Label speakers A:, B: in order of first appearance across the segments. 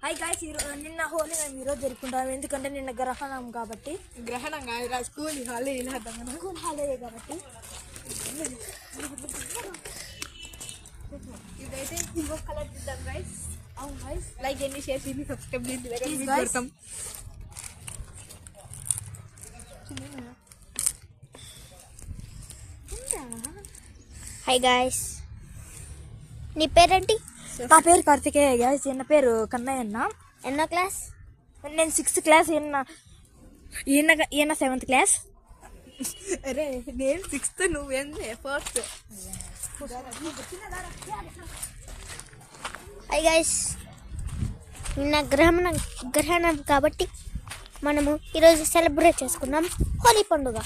A: Hi guys, నిన్న హోలీ మేము ఈరోజు జరుపుకుంటాం. ఎందుకంటే నిన్న గ్రహణం కాబట్టి.
B: గ్రహణం కాదురా, స్కూల్ హాలిడే
A: స్కూల్ హాలిడే కాబట్టి
B: ఇదైతే ఇంకో కలర్ చూద్దాం గైస్.
A: అవును గైస్,
B: లైక్ ఎన్ని షేర్ చేసి సబ్స్క్రైబ్
A: Please guys.
B: చేద్దాం.
C: హాయ్ గాయ్స్, నీ పేరేంటి?
A: నా పేరు కార్తికేయ గాయ్స్. ఈయన పేరు కన్నయ్య అన్న.
C: ఎన్నో క్లాస్?
A: నేను 6th క్లాస్, ఈయన 7th క్లాస్.
B: అరే నేను 6th, నువ్వేంది 4th.
C: హాయ్ గాయ్స్, నిన్న గ్రహణం కాబట్టి మనము ఈరోజు సెలబ్రేట్ చేసుకున్నాం హోలీ పండుగ.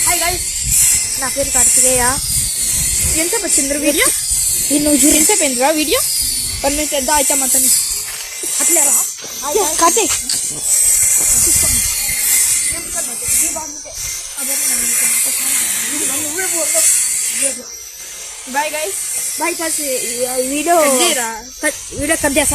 A: హాయ్ గాయ్స్, నా పేరు కార్తికేయ.
B: ఎంతసేపు వచ్చిందిరా వీడియో?
A: నువ్వు చూడు.
B: ఎంతసేపు అయిందిరా వీడియో? 1 minute ఎంత అయితే మొత్తం
A: అట్లేరా
B: కతే. Bye guys.
A: Bye guys, video cut చేస్తాను.